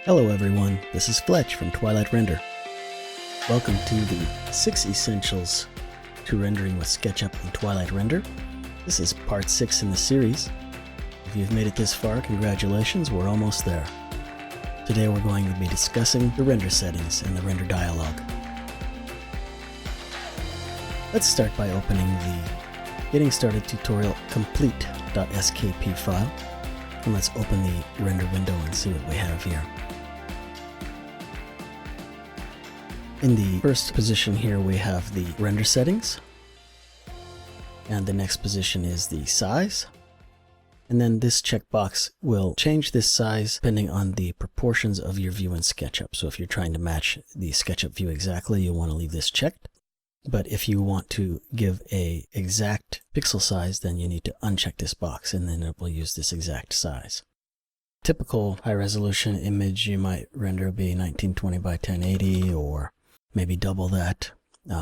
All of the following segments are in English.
Hello everyone, this is Fletch from Twilight Render. Welcome to the 6 Essentials to Rendering with SketchUp and Twilight Render. This is part 6 in the series. If you've made it this far, congratulations, we're almost there. Today we're going to be discussing the render settings and the render dialog. Let's start by opening the Getting Started Tutorial Complete.skp file. And let's open the render window and see what we have here. In the first position here we have the render settings, and the next position is the size, and then this checkbox will change this size depending on the proportions of your view in SketchUp. So if you're trying to match the SketchUp view exactly, you'll want to leave this checked. But if you want to give a exact pixel size, then you need to uncheck this box and then it will use this exact size. Typical high resolution image you might render be 1920 by 1080 or maybe double that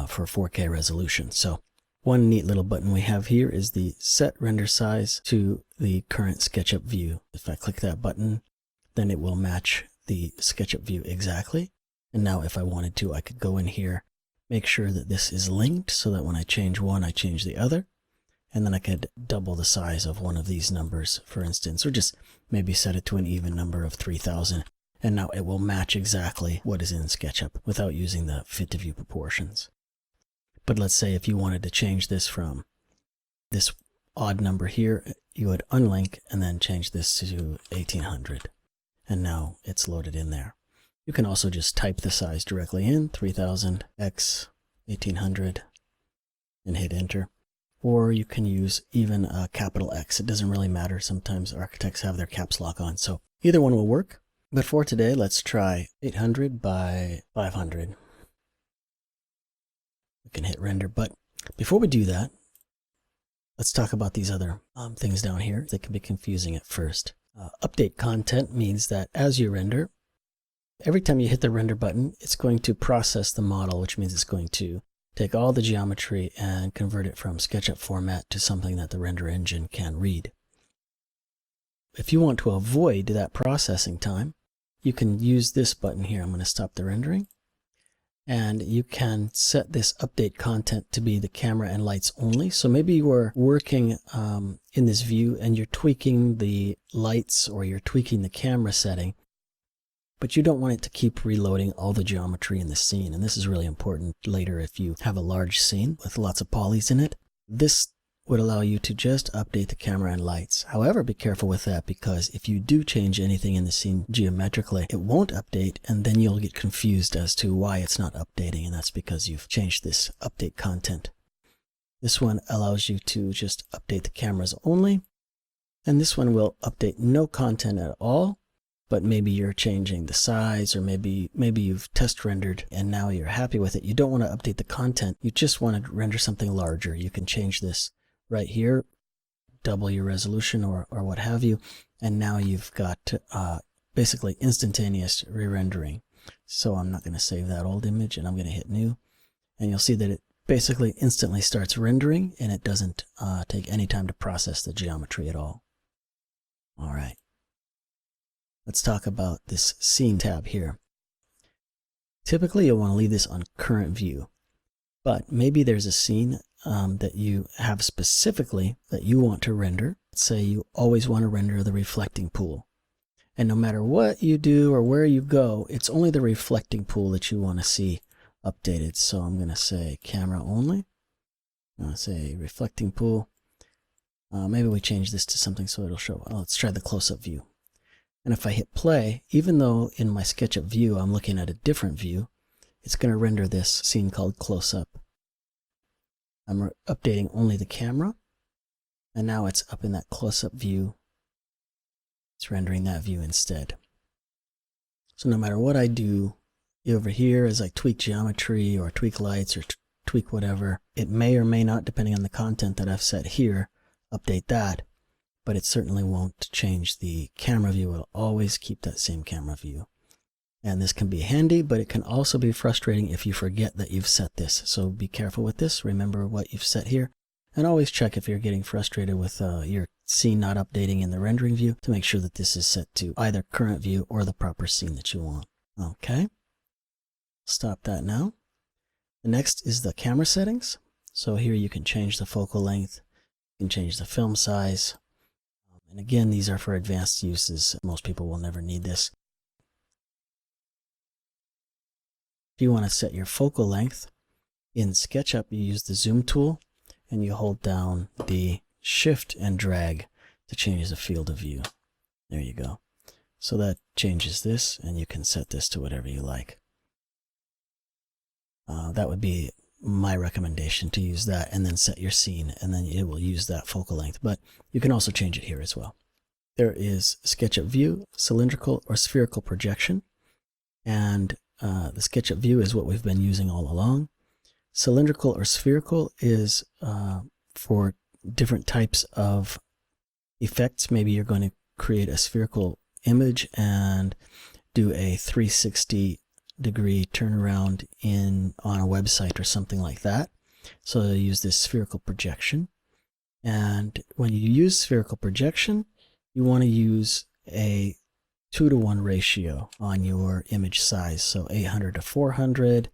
for 4K resolution. So one neat little button we have here is the set render size to the current SketchUp view. If I click that button, then it will match the SketchUp view exactly. And now if I wanted to, I could go in here, make sure that this is linked so that when I change one, I change the other. And then I could double the size of one of these numbers, for instance, or just maybe set it to an even number of 3000. And now it will match exactly what is in SketchUp without using the fit to view proportions. But let's say if you wanted to change this from this odd number here, you would unlink and then change this to 1800. And now it's loaded in there. You can also just type the size directly in, 3000 x 1800, and hit enter. Or you can use even a capital X. It doesn't really matter. Sometimes architects have their caps lock on. So either one will work. But for today, let's try 800 by 500. We can hit render, but before we do that, let's talk about these other things down here. They can be confusing at first. Update content means that as you render, every time you hit the render button, it's going to process the model, which means it's going to take all the geometry and convert it from SketchUp format to something that the render engine can read. If you want to avoid that processing time, you can use this button here. I'm going to stop the rendering. And you can set this update content to be the camera and lights only. So maybe you are working in this view and you're tweaking the lights or you're tweaking the camera setting, but you don't want it to keep reloading all the geometry in the scene. And this is really important later if you have a large scene with lots of polys in it. This would allow you to just update the camera and lights. However, be careful with that, because if you do change anything in the scene geometrically, it won't update, and then you'll get confused as to why it's not updating, and that's because you've changed this update content. This one allows you to just update the cameras only, and this one will update no content at all, but maybe you're changing the size, or maybe you've test rendered and now you're happy with it. You don't want to update the content, you just want to render something larger. You can change this right here, double your resolution or what have you, and now you've got basically instantaneous re-rendering. So I'm not going to save that old image, and I'm going to hit new, and you'll see that it basically instantly starts rendering, and it doesn't take any time to process the geometry at all. All right, let's talk about this scene tab here. Typically you'll want to leave this on current view, but maybe there's a scene that you have specifically that you want to render. Let's say you always want to render the reflecting pool. And no matter what you do or where you go, it's only the reflecting pool that you want to see updated. So I'm going to say camera only. I'm going to say reflecting pool. Maybe we change this to something so it'll show. Let's try the close-up view. And if I hit play, even though in my SketchUp view I'm looking at a different view, it's going to render this scene called close-up. I'm updating only the camera, and now it's up in that close-up view. It's rendering that view instead. So no matter what I do over here as I tweak geometry or tweak lights or tweak whatever, it may or may not, depending on the content that I've set here, update that, but it certainly won't change the camera view. It'll always keep that same camera view. And this can be handy, but it can also be frustrating if you forget that you've set this. So be careful with this. Remember what you've set here, and always check if you're getting frustrated with your scene not updating in the rendering view to make sure that this is set to either current view or the proper scene that you want. Okay, stop that now. The next is the camera settings. So here you can change the focal length, you can change the film size. And again, these are for advanced uses. Most people will never need this. If you want to set your focal length, in SketchUp you use the zoom tool and you hold down the shift and drag to change the field of view. There you go. So that changes this, and you can set this to whatever you like. That would be my recommendation, to use that and then set your scene, and then it will use that focal length. But you can also change it here as well. There is SketchUp View, Cylindrical or Spherical Projection, and the SketchUp View is what we've been using all along. Cylindrical or Spherical is for different types of effects. Maybe you're going to create a spherical image and do a 360-degree turnaround on a website or something like that. So you use this spherical projection. And when you use spherical projection, you want to use a 2-to-1 ratio on your image size. So 800 to 400,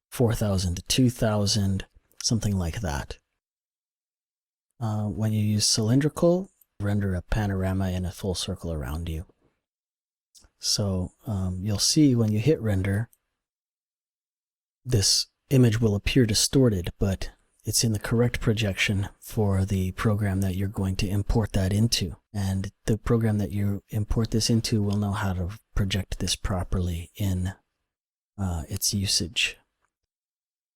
4000 to 2000, something like that. When you use cylindrical, render a panorama in a full circle around you. So you'll see when you hit render, this image will appear distorted, but it's in the correct projection for the program that you're going to import that into. And the program that you import this into will know how to project this properly in its usage.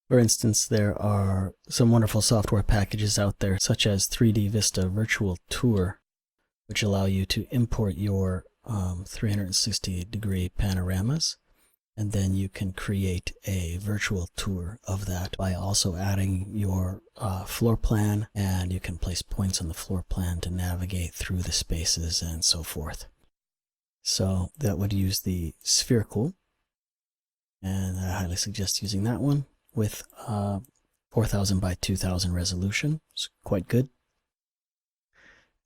For instance, there are some wonderful software packages out there, such as 3D Vista Virtual Tour, which allow you to import your 360-degree panoramas, and then you can create a virtual tour of that by also adding your floor plan, and you can place points on the floor plan to navigate through the spaces and so forth. So that would use the spherical, and I highly suggest using that one with 4000 by 2000 resolution. It's quite good.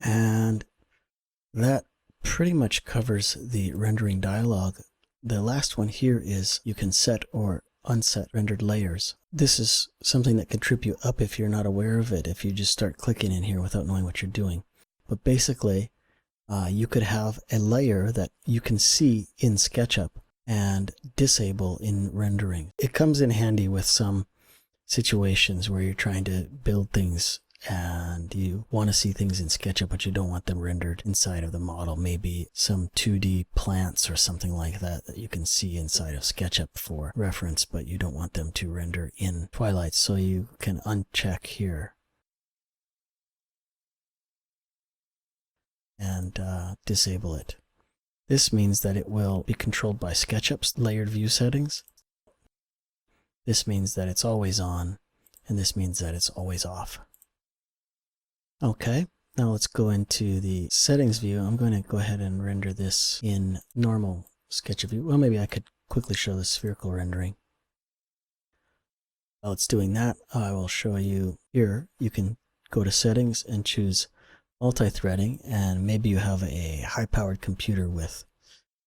And that pretty much covers the rendering dialog. The last one here is you can set or unset rendered layers. This is something that can trip you up if you're not aware of it, if you just start clicking in here without knowing what you're doing. But basically, you could have a layer that you can see in SketchUp and disable in rendering. It comes in handy with some situations where you're trying to build things and you want to see things in SketchUp, but you don't want them rendered inside of the model. Maybe some 2D plants or something like that that you can see inside of SketchUp for reference, but you don't want them to render in Twilight. So you can uncheck here and disable it. This means that it will be controlled by SketchUp's layered view settings. This means that it's always on, and this means that it's always off. Okay, now let's go into the settings view. I'm going to go ahead and render this in normal SketchUp view. Well, maybe I could quickly show the spherical rendering. While it's doing that, I will show you here. You can go to settings and choose multi-threading, and maybe you have a high-powered computer with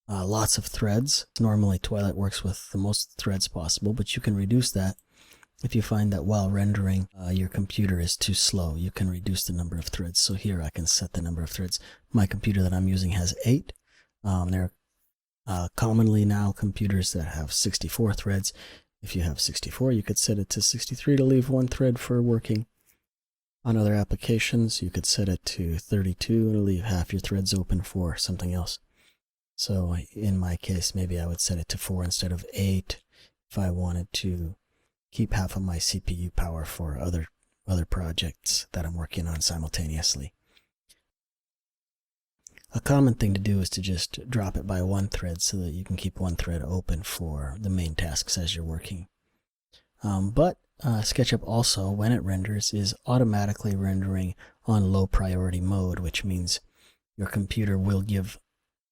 lots of threads. Normally Twilight works with the most threads possible, but you can reduce that if you find that while rendering your computer is too slow. You can reduce the number of threads. So here I can set the number of threads. My computer that I'm using has 8. There are commonly now computers that have 64 threads. If you have 64, you could set it to 63 to leave one thread for working. On other applications, you could set it to 32 to leave half your threads open for something else. So in my case, maybe I would set it to 4 instead of 8 if I wanted to keep half of my CPU power for other projects that I'm working on simultaneously. A common thing to do is to just drop it by one thread so that you can keep one thread open for the main tasks as you're working. But SketchUp also, when it renders, is automatically rendering on low priority mode, which means your computer will give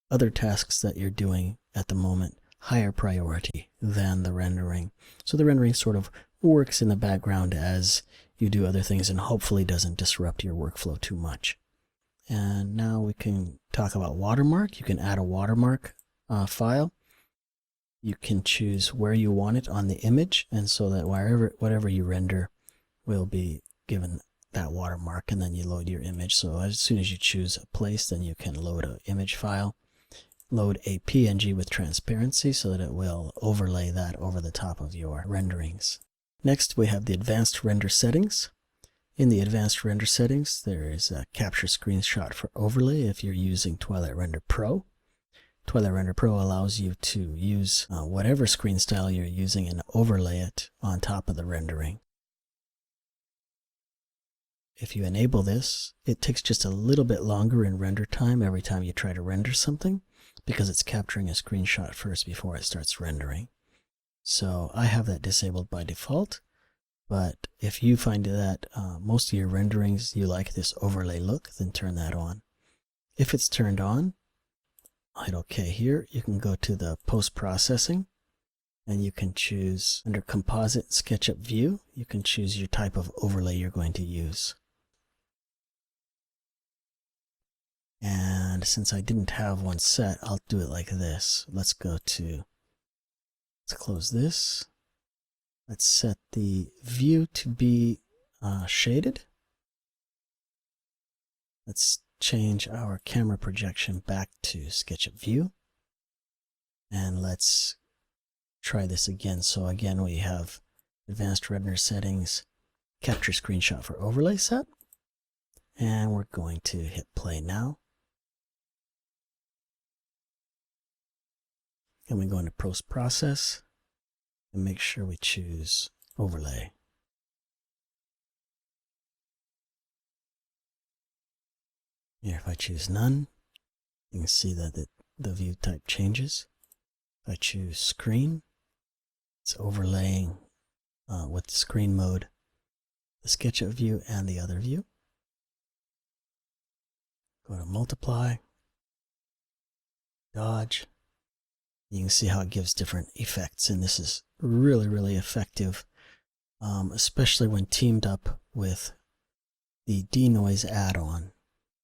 other tasks that you're doing at the moment higher priority than the rendering. So the rendering sort of works in the background as you do other things and hopefully doesn't disrupt your workflow too much. And now we can talk about watermark. You can add a watermark file. You can choose where you want it on the image, and so that whatever you render will be given that watermark, and then you load your image. So as soon as you choose a place, then you can load an image file, load a PNG with transparency so that it will overlay that over the top of your renderings. Next, we have the advanced render settings. In the advanced render settings, there is a capture screenshot for overlay if you're using Twilight Render Pro. Twilight Render Pro allows you to use whatever screen style you're using and overlay it on top of the rendering. If you enable this, it takes just a little bit longer in render time every time you try to render something, because it's capturing a screenshot first before it starts rendering. So I have that disabled by default, but if you find that most of your renderings you like this overlay look, then turn that on. If it's turned on, hit OK here. You can go to the post-processing, and you can choose under Composite SketchUp View, you can choose your type of overlay you're going to use. And since I didn't have one set, I'll do it like this. Let's close this. Let's set the view to be shaded. Let's change our camera projection back to SketchUp View. And let's try this again. So again, we have advanced render settings, capture screenshot for overlay set. And we're going to hit play now. And we go into post process and make sure we choose overlay. Here, if I choose none, you can see that the view type changes. If I choose screen, it's overlaying with the screen mode, the SketchUp view and the other view. Go to multiply, dodge. You can see how it gives different effects, and this is really, really effective, especially when teamed up with the denoise add-on.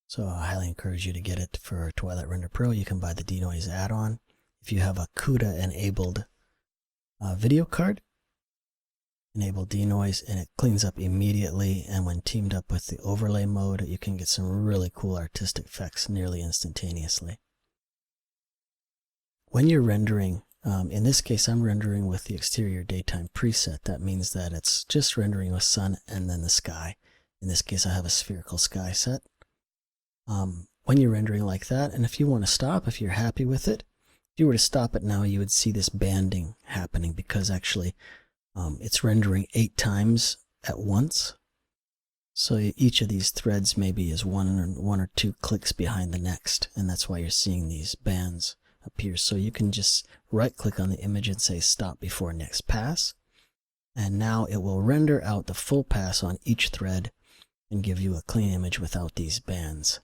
So I highly encourage you to get it for Twilight Render Pro. You can buy the denoise add-on. If you have a CUDA enabled video card, enable denoise, and it cleans up immediately. And when teamed up with the overlay mode, you can get some really cool artistic effects nearly instantaneously. When you're rendering, in this case I'm rendering with the exterior daytime preset. That means that it's just rendering with sun and then the sky. In this case I have a spherical sky set. When you're rendering like that, and if you want to stop, if you're happy with it, if you were to stop it now, you would see this banding happening, because actually it's rendering 8 times at once. So each of these threads maybe is one or two clicks behind the next, and that's why you're seeing these bands appear. So you can just right click on the image and say stop before next pass, and now it will render out the full pass on each thread and give you a clean image without these bands.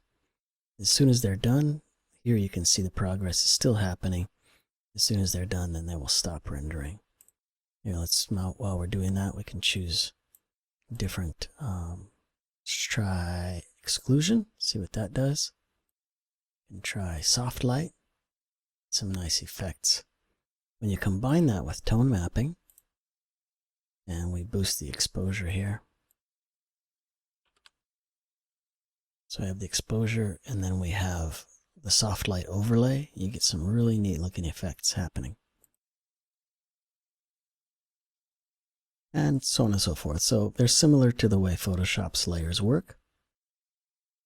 As soon as they're done, here you can see the progress is still happening. As soon as they're done, then they will stop rendering. Here, while we're doing that, we can choose different, let's try exclusion, see what that does. And try soft light, some nice effects. When you combine that with tone mapping, and we boost the exposure here. So I have the exposure, and then we have the soft light overlay. You get some really neat looking effects happening. And so on and so forth. So they're similar to the way Photoshop's layers work.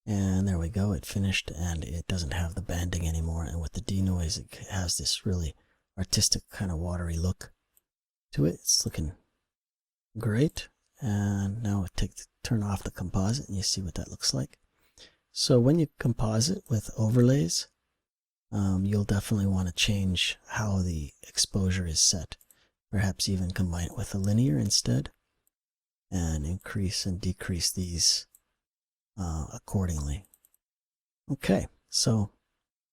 And there we go, it finished, and it doesn't have the banding anymore. And with the denoise, it has this really artistic kind of watery look to it. It's looking great. And now turn off the composite, and you see what that looks like. So when you composite with overlays, you'll definitely want to change how the exposure is set. Perhaps even combine it with a linear instead, and increase and decrease these accordingly. Okay, so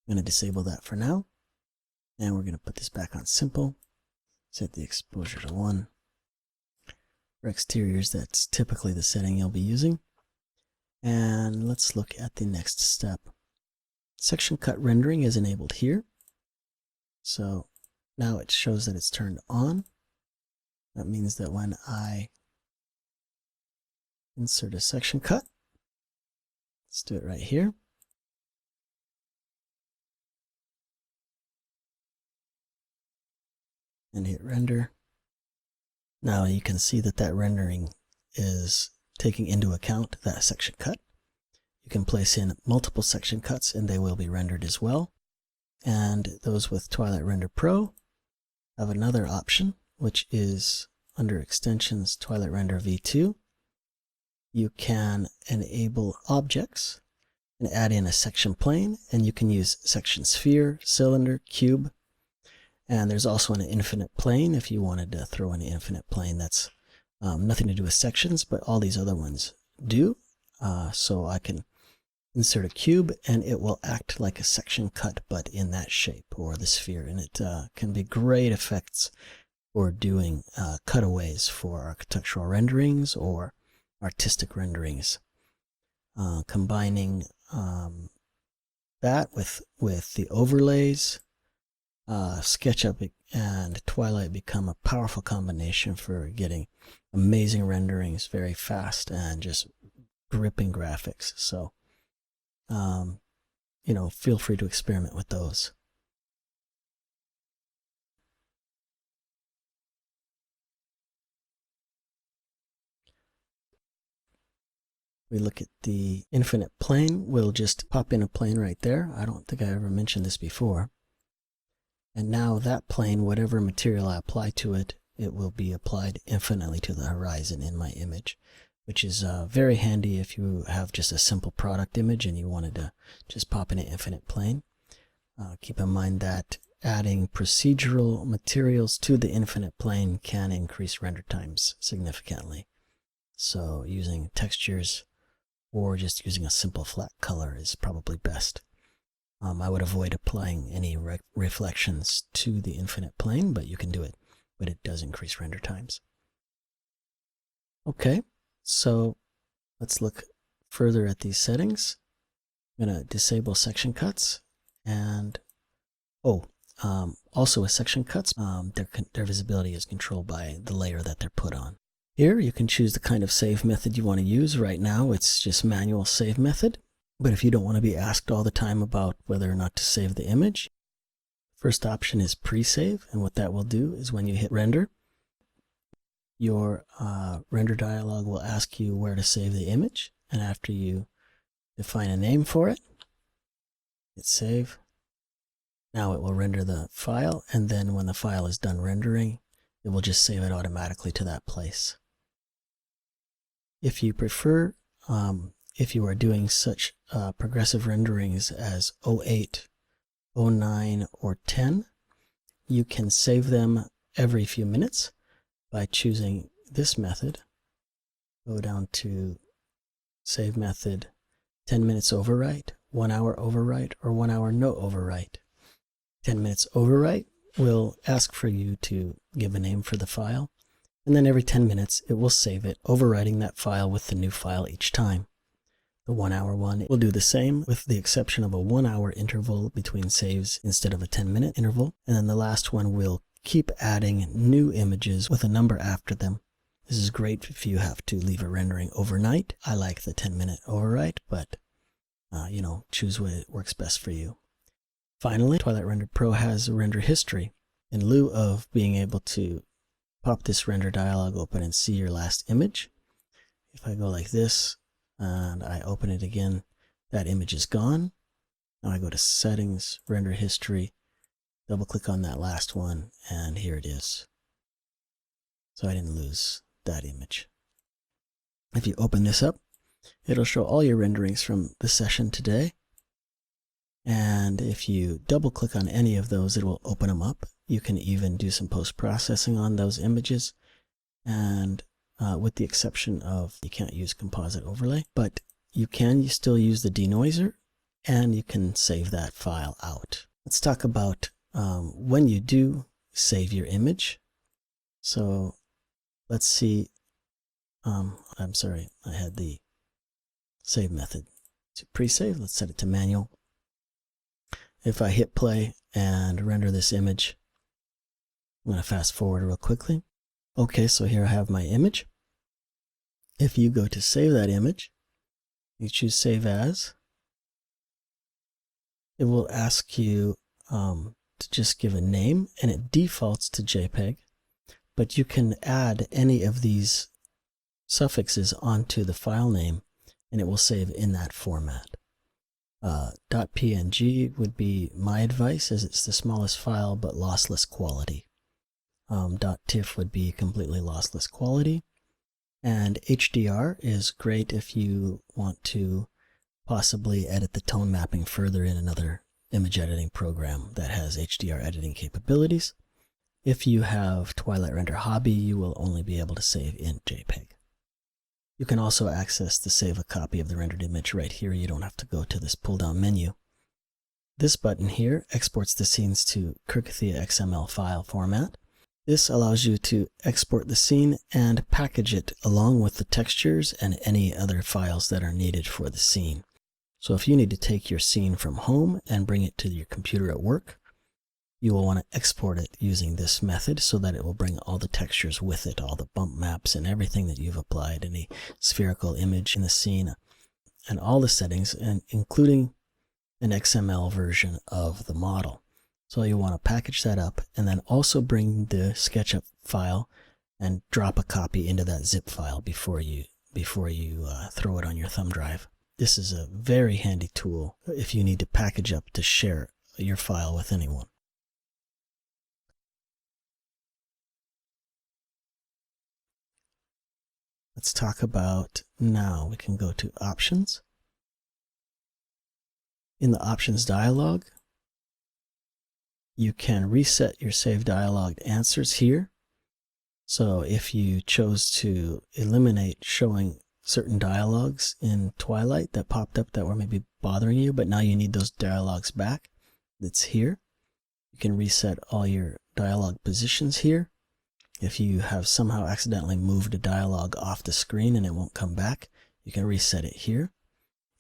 I'm going to disable that for now, and we're going to put this back on simple. Set the exposure to 1. For exteriors, that's typically the setting you'll be using. And let's look at the next step. Section cut rendering is enabled here. So now it shows that it's turned on. That means that when I insert a section cut, let's do it right here. And hit render. Now you can see that that rendering is taking into account that section cut. You can place in multiple section cuts and they will be rendered as well. And those with Twilight Render Pro have another option, which is under Extensions, Twilight Render V2. You can enable objects and add in a section plane, and you can use section sphere, cylinder, cube. And there's also an infinite plane if you wanted to throw in an infinite plane. That's nothing to do with sections, but all these other ones do. So I can insert a cube and it will act like a section cut, but in that shape, or the sphere. And it can be great effects for doing cutaways for architectural renderings or artistic renderings. Combining that with the overlays, SketchUp and Twilight become a powerful combination for getting amazing renderings very fast and just gripping graphics. So, you know, feel free to experiment with those. We look at the infinite plane. We'll just pop in a plane right there. I don't think I ever mentioned this before. And now that plane, whatever material I apply to it, it will be applied infinitely to the horizon in my image, which is very handy if you have just a simple product image and you wanted to just pop in an infinite plane. Keep in mind that adding procedural materials to the infinite plane can increase render times significantly. So using textures or just using a simple flat color is probably best. I would avoid applying any reflections to the infinite plane, but you can do it. But it does increase render times. Okay, so let's look further at these settings. I'm going to disable section cuts, and also with section cuts, their visibility is controlled by the layer that they're put on. Here you can choose the kind of save method you want to use. Right now it's just manual save method. But if you don't want to be asked all the time about whether or not to save the image, first option is pre-save. And what that will do is when you hit render, your render dialog will ask you where to save the image. And after you define a name for it, hit save. Now it will render the file. And then when the file is done rendering, it will just save it automatically to that place. If you prefer, if you are doing such progressive renderings as 08, 09, or 10, you can save them every few minutes by choosing this method. Go down to save method, 10 minutes overwrite, 1 hour overwrite, or 1 hour no overwrite. 10 minutes overwrite will ask for you to give a name for the file, and then every 10 minutes it will save it, overwriting that file with the new file each time. The 1 hour one will do the same, with the exception of a 1 hour interval between saves instead of a 10-minute interval. And then the last one will keep adding new images with a number after them. This is great if you have to leave a rendering overnight. I like the 10-minute overwrite, but you know, choose what works best for you. Finally, Twilight Render Pro has a render history. In lieu of being able to pop this render dialog open and see your last image, if I go like this, and I open it again, that image is gone. Now I go to Settings, Render History, double click on that last one, and here it is. So I didn't lose that image. If you open this up, it'll show all your renderings from the session today. And if you double click on any of those, it will open them up. You can even do some post-processing on those images. And with the exception of you can't use composite overlay, but you can still use the denoiser and you can save that file out. Let's talk about when you do save your image. So let's see, I'm sorry, I had the save method to pre-save. Let's set it to manual. If I hit play and render this image, I'm going to fast forward real quickly. Okay, so here I have my image. If you go to save that image, you choose Save As, it will ask you to just give a name, and it defaults to JPEG, but you can add any of these suffixes onto the file name, and it will save in that format. .png would be my advice, as it's the smallest file but lossless quality. .tiff would be completely lossless quality. And HDR is great if you want to possibly edit the tone mapping further in another image editing program that has HDR editing capabilities. If you have Twilight Render Hobby, you will only be able to save in JPEG. You can also access the save a copy of the rendered image right here. You don't have to go to this pull-down menu. This button here exports the scenes to Kirkithia XML file format. This allows you to export the scene and package it along with the textures and any other files that are needed for the scene. So if you need to take your scene from home and bring it to your computer at work, you will want to export it using this method so that it will bring all the textures with it, all the bump maps and everything that you've applied, any spherical image in the scene, and all the settings, and including an XML version of the model. So you want to package that up and then also bring the SketchUp file and drop a copy into that zip file before you throw it on your thumb drive. This is a very handy tool if you need to package up to share your file with anyone. Let's talk about, now we can go to Options. In the Options dialog, you can reset your save dialogued answers here. So if you chose to eliminate showing certain dialogues in Twilight that popped up that were maybe bothering you, but now you need those dialogues back, it's here. You can reset all your dialogue positions here. If you have somehow accidentally moved a dialogue off the screen and it won't come back, you can reset it here.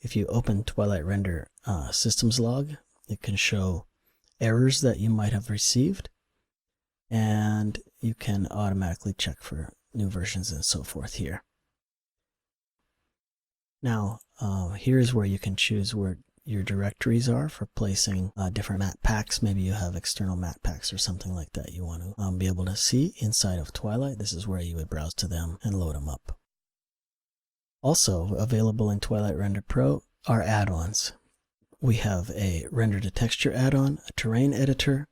If you open Twilight Render systems log, it can show errors that you might have received, and you can automatically check for new versions and so forth here. Now, here's where you can choose where your directories are for placing different map packs. Maybe you have external map packs or something like that you want to be able to see inside of Twilight. This is where you would browse to them and load them up. Also available in Twilight Render Pro are add-ons. We have a render to texture add-on, a terrain editor,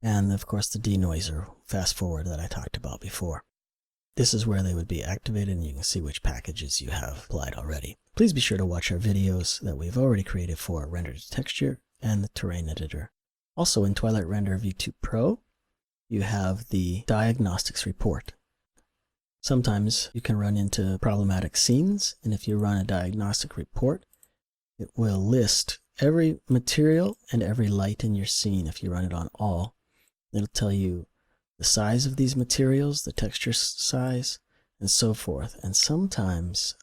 and of course the denoiser fast forward that I talked about before. This is where they would be activated, and you can see which packages you have applied already. Please be sure to watch our videos that we've already created for render to texture and the terrain editor. Also in Twilight Render V2 Pro, you have the diagnostics report. Sometimes you can run into problematic scenes, and if you run a diagnostic report, it will list every material and every light in your scene. If you run it on all, it'll tell you the size of these materials, the texture size, and so forth. And sometimes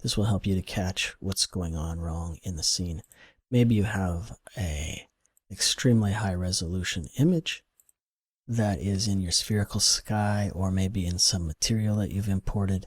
this will help you to catch what's going on wrong in the scene. Maybe you have a extremely high resolution image that is in your spherical sky, or maybe in some material that you've imported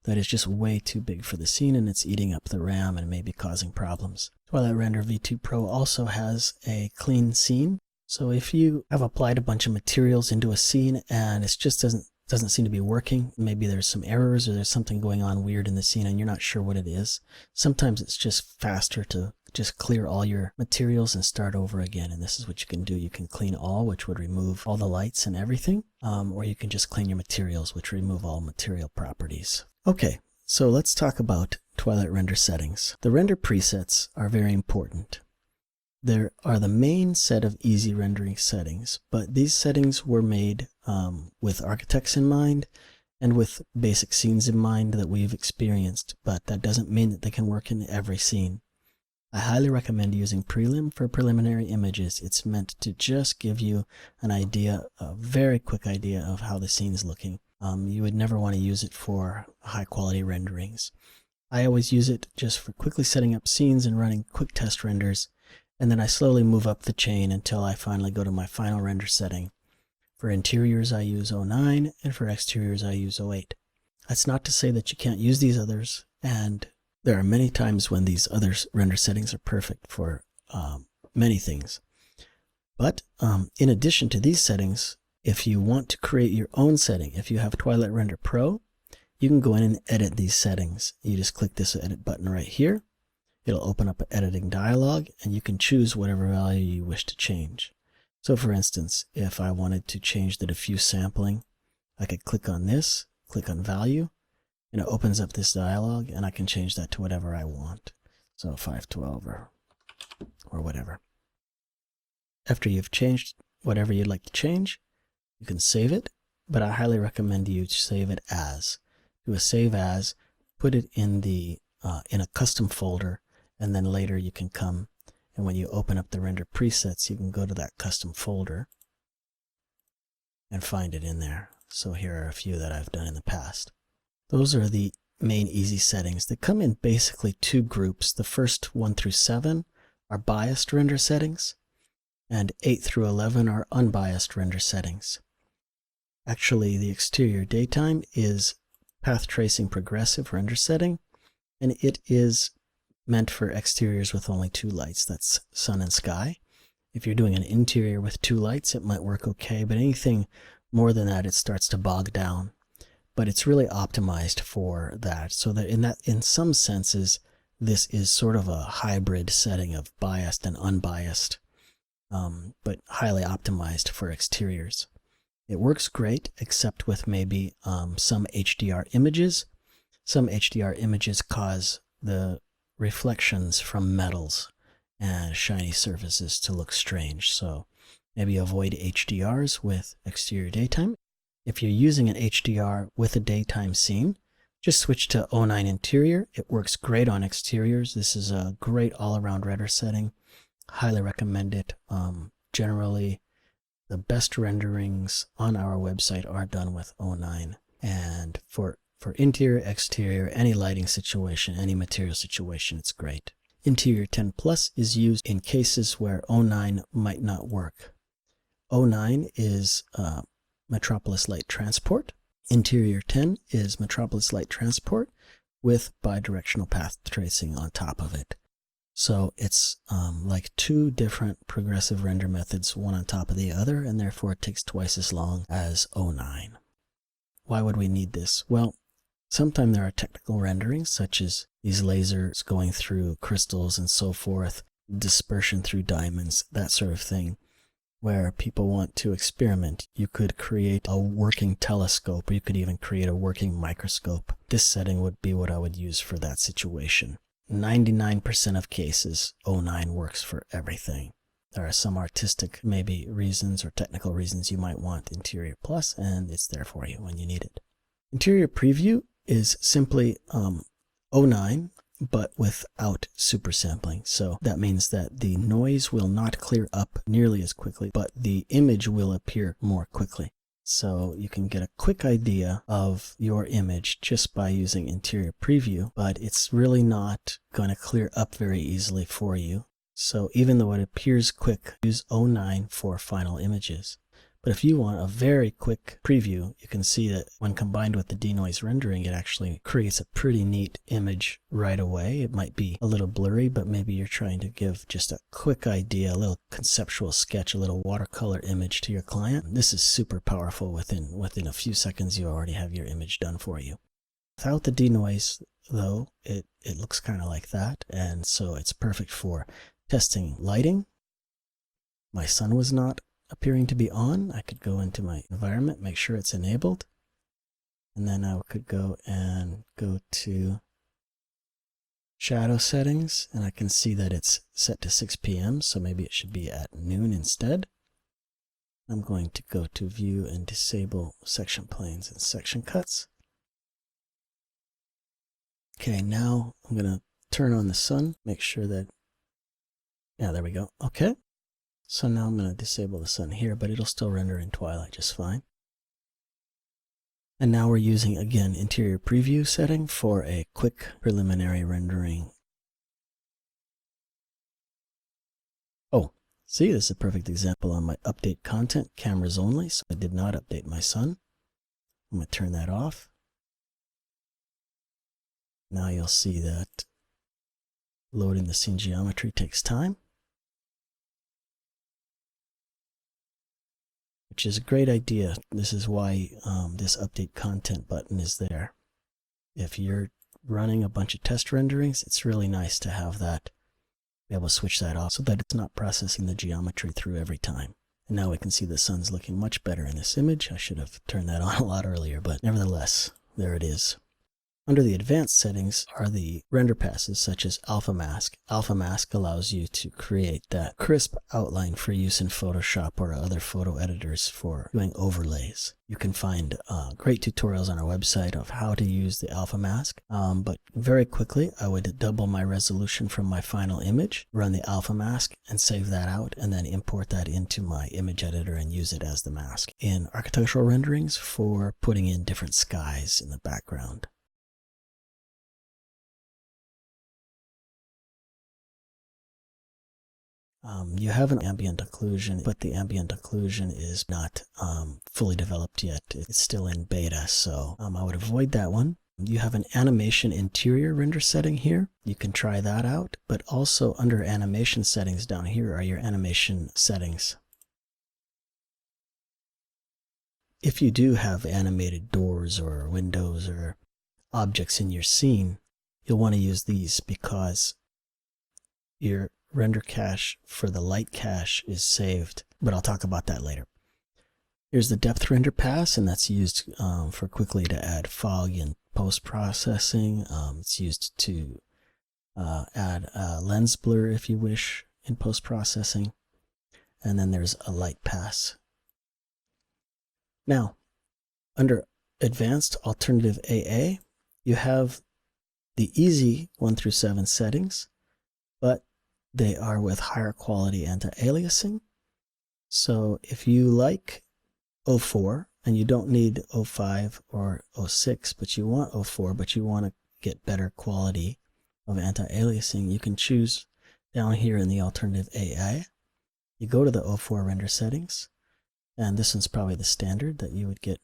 that is just way too big for the scene, and it's eating up the RAM and maybe causing problems. Twilight Render V2 Pro also has a clean scene. So if you have applied a bunch of materials into a scene and it just doesn't seem to be working, maybe there's some errors or there's something going on weird in the scene and you're not sure what it is, sometimes it's just faster to just clear all your materials and start over again. And this is what you can do. You can clean all, which would remove all the lights and everything, or you can just clean your materials, which remove all material properties. Okay, so let's talk about Twilight Render settings. The render presets are very important. There are the main set of easy rendering settings, but these settings were made with architects in mind and with basic scenes in mind that we've experienced, but that doesn't mean that they can work in every scene. I highly recommend using Prelim for preliminary images. It's meant to just give you an idea, a very quick idea of how the scene is looking. You would never want to use it for high quality renderings. I always use it just for quickly setting up scenes and running quick test renders, and then I slowly move up the chain until I finally go to my final render setting. For interiors I use 09, and for exteriors I use 08. That's not to say that you can't use these others, and there are many times when these other render settings are perfect for many things. But in addition to these settings, if you want to create your own setting, if you have Twilight Render Pro, you can go in and edit these settings. You just click this edit button right here. It'll open up an editing dialog, and you can choose whatever value you wish to change. So for instance, if I wanted to change the diffuse sampling, I could click on this, click on value, and it opens up this dialog, and I can change that to whatever I want. So 512 or whatever. After you've changed whatever you'd like to change, you can save it, but I highly recommend you save it as. Do a save as, put it in a custom folder, and then later you can come, and when you open up the render presets, you can go to that custom folder and find it in there. So here are a few that I've done in the past. Those are the main easy settings. They come in basically two groups. The first 1 through 7 are biased render settings, and 8 through 11 are unbiased render settings. Actually, the exterior daytime is path tracing progressive render setting, and it is meant for exteriors with only 2 lights. That's sun and sky. If you're doing an interior with 2 lights, it might work okay, but anything more than that, it starts to bog down. But it's really optimized for that, so that in some senses, this is sort of a hybrid setting of biased and unbiased, but highly optimized for exteriors. It works great, except with maybe some HDR images. Some HDR images cause the reflections from metals and shiny surfaces to look strange, so maybe avoid HDRs with exterior daytime. If you're using an HDR with a daytime scene, just switch to 09 interior. It works great on exteriors. This is a great all-around render setting. Highly recommend it. Generally, the best renderings on our website are done with 09. And for interior, exterior, any lighting situation, any material situation, it's great. Interior 10 Plus is used in cases where 09 might not work. 09 is Metropolis Light Transport. Interior 10 is Metropolis Light Transport with bidirectional path tracing on top of it. So it's like 2 different progressive render methods, one on top of the other, and therefore it takes twice as long as 09. Why would we need this? Well, sometimes there are technical renderings, such as these lasers going through crystals and so forth, dispersion through diamonds, that sort of thing, where people want to experiment. You could create a working telescope, or you could even create a working microscope. This setting would be what I would use for that situation. 99% of cases, 09 works for everything. There are some artistic maybe reasons or technical reasons you might want Interior Plus, and it's there for you when you need it. Interior Preview is simply 09, but without super sampling. So that means that the noise will not clear up nearly as quickly, but the image will appear more quickly. So you can get a quick idea of your image just by using Interior Preview, but it's really not going to clear up very easily for you. So even though it appears quick, use 09 for final images. But if you want a very quick preview, you can see that when combined with the denoise rendering, it actually creates a pretty neat image right away. It might be a little blurry, but maybe you're trying to give just a quick idea, a little conceptual sketch, a little watercolor image to your client. This is super powerful. Within a few seconds, you already have your image done for you. Without the denoise, though, it looks kind of like that, and so it's perfect for testing lighting. My sun was not appearing to be on. I could go into my environment, make sure it's enabled, and then I could go to shadow settings, and I can see that it's set to 6 p.m., so maybe it should be at noon instead. I'm going to go to view and disable section planes and section cuts. Okay, now I'm going to turn on the sun, make sure that, yeah, there we go. Okay. So now I'm going to disable the sun here, but it'll still render in Twilight just fine. And now we're using, again, interior preview setting for a quick preliminary rendering. Oh, see, this is a perfect example on my update content, cameras only, so I did not update my sun. I'm going to turn that off. Now you'll see that loading the scene geometry takes time, which is a great idea. This is why this update content button is there. If you're running a bunch of test renderings, it's really nice to have that, be able to switch that off so that it's not processing the geometry through every time. And now we can see the sun's looking much better in this image. I should have turned that on a lot earlier, but nevertheless, there it is. Under the advanced settings are the render passes such as Alpha Mask. Alpha Mask allows you to create that crisp outline for use in Photoshop or other photo editors for doing overlays. You can find great tutorials on our website of how to use the Alpha Mask, but very quickly I would double my resolution from my final image, run the Alpha Mask and save that out, and then import that into my image editor and use it as the mask in architectural renderings for putting in different skies in the background. You have an ambient occlusion, but the ambient occlusion is not fully developed yet. It's still in beta, so I would avoid that one. You have an animation interior render setting here. You can try that out, but also under animation settings down here are your animation settings. If you do have animated doors or windows or objects in your scene, you'll want to use these because your render cache for the light cache is saved, but I'll talk about that later. Here's the depth render pass, and that's used for quickly to add fog in post-processing. It's used to add lens blur if you wish in post-processing. And then there's a light pass. Now, under Advanced Alternative AA, you have the easy 1 through 7 settings, but they are with higher quality anti-aliasing. So if you like 04 and you don't need 05 or 06, but you want 04, but you want to get better quality of anti-aliasing, you can choose down here in the alternative AA. You go to the 04 render settings, and this one's probably the standard that you would get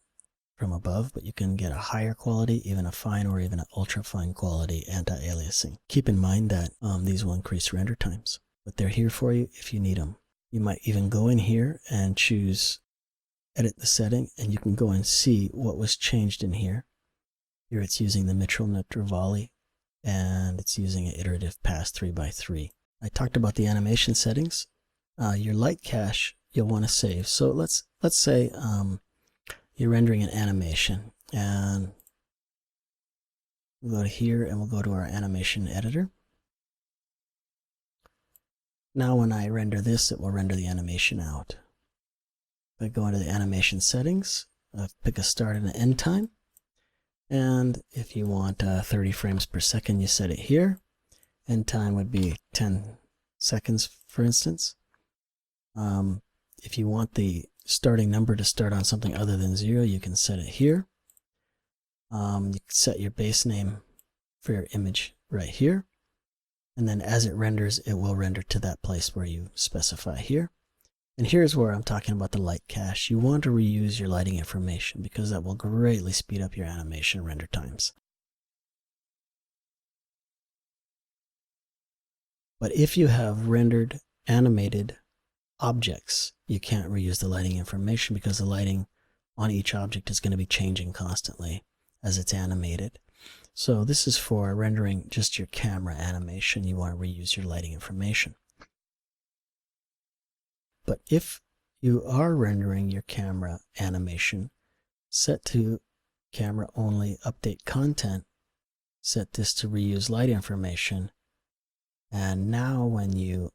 from above, but you can get a higher quality, even a fine or even an ultra fine quality anti-aliasing. Keep in mind that these will increase render times, but they're here for you if you need them. You might even go in here and choose edit the setting, and you can go and see what was changed in here. Here it's using the Mitchell-Netrevali, and it's using an iterative pass 3x3. I talked about the animation settings. Your light cache you'll want to save. So let's say you're rendering an animation, and we'll go to here and we'll go to our animation editor. Now when I render this, it will render the animation out. If I go into the animation settings, pick a start and an end time, and if you want 30 frames per second, you set it here. End time would be 10 seconds, for instance. If you want the starting number to start on something other than 0, you can set it here. You can set your base name for your image right here, and then as it renders, it will render to that place where you specify here. And here's where I'm talking about the light cache. You want to reuse your lighting information because that will greatly speed up your animation render times. But if you have rendered animated objects, you can't reuse the lighting information because the lighting on each object is going to be changing constantly as it's animated. So this is for rendering just your camera animation. You want to reuse your lighting information. But if you are rendering your camera animation, set to camera only, update content, set this to reuse light information, and now when you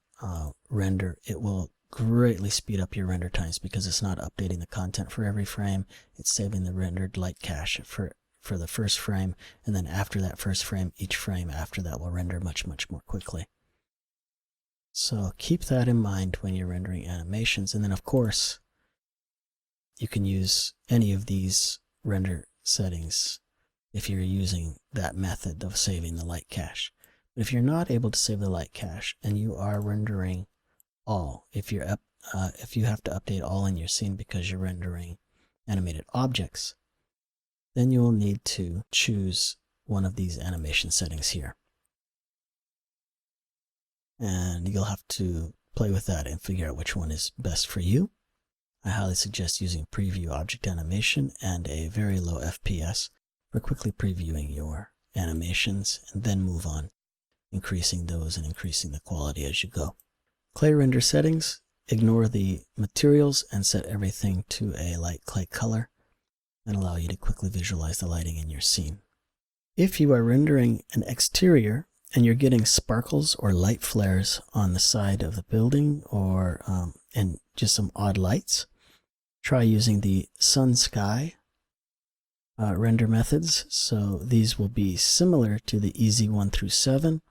render, it will greatly speed up your render times because it's not updating the content for every frame. It's saving the rendered light cache for the first frame, and then after that first frame, each frame after that will render much more quickly. So keep that in mind when you're rendering animations. And then of course, you can use any of these render settings if you're using that method of saving the light cache. But if you're not able to save the light cache and you are rendering all, if you have to update all in your scene because you're rendering animated objects, then you will need to choose one of these animation settings here. And you'll have to play with that and figure out which one is best for you. I highly suggest using preview object animation and a very low FPS for quickly previewing your animations, and then move on, increasing those and increasing the quality as you go. Clay render settings, ignore the materials and set everything to a light clay color and allow you to quickly visualize the lighting in your scene. If you are rendering an exterior and you're getting sparkles or light flares on the side of the building or and just some odd lights, try using the sun sky render methods. So these will be similar to the easy 1 through 7,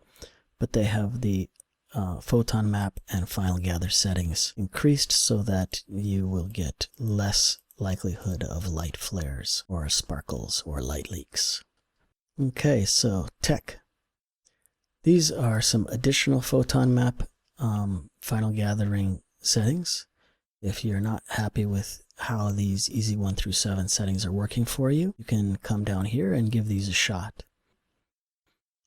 but they have the photon map and final gather settings increased so that you will get less likelihood of light flares or sparkles or light leaks. Okay, so tech. These are some additional photon map final gathering settings. If you're not happy with how these easy 1 through 7 settings are working for you, you can come down here and give these a shot.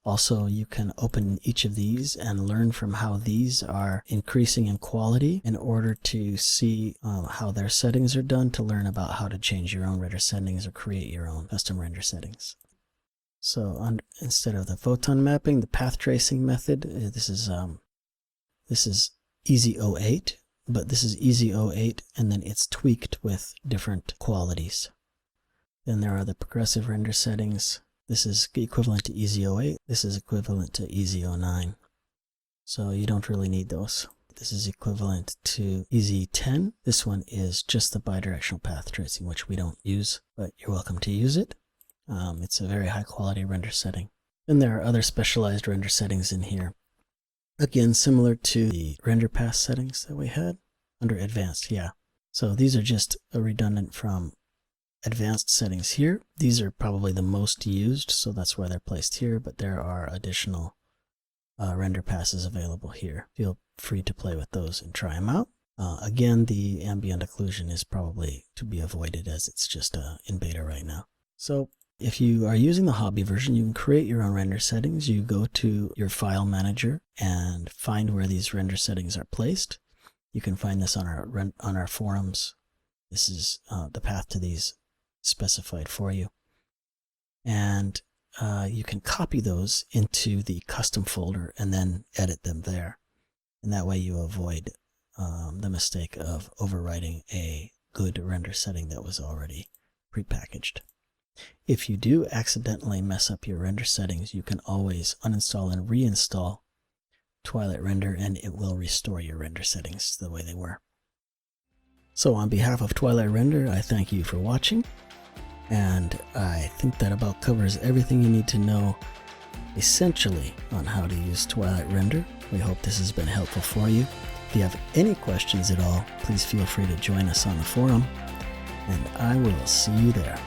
Also, you can open each of these and learn from how these are increasing in quality in order to see how their settings are done, to learn about how to change your own render settings or create your own custom render settings. So instead of the photon mapping, the path tracing method, this is Easy 08, but this is Easy 08 and then it's tweaked with different qualities. Then there are the progressive render settings. This is equivalent to Easy 08. This is equivalent to Easy 09. So you don't really need those. This is equivalent to Easy 10. This one is just the bidirectional path tracing, which we don't use, but you're welcome to use it. It's a very high quality render setting. Then there are other specialized render settings in here. Again, similar to the render path settings that we had under advanced, yeah. So these are just redundant from advanced settings here. These are probably the most used, so that's why they're placed here, but there are additional render passes available here. Feel free to play with those and try them out. Again, the ambient occlusion is probably to be avoided as it's just in beta right now. So if you are using the hobby version, you can create your own render settings. You go to your file manager and find where these render settings are placed. You can find this on our forums. This is the path to these specified for you. And you can copy those into the custom folder and then edit them there. And that way you avoid the mistake of overwriting a good render setting that was already prepackaged. If you do accidentally mess up your render settings, you can always uninstall and reinstall Twilight Render and it will restore your render settings to the way they were. So on behalf of Twilight Render, I thank you for watching, and I think that about covers everything you need to know essentially on how to use Twilight Render. We hope this has been helpful for you. If you have any questions at all, please feel free to join us on the forum, and I will see you there.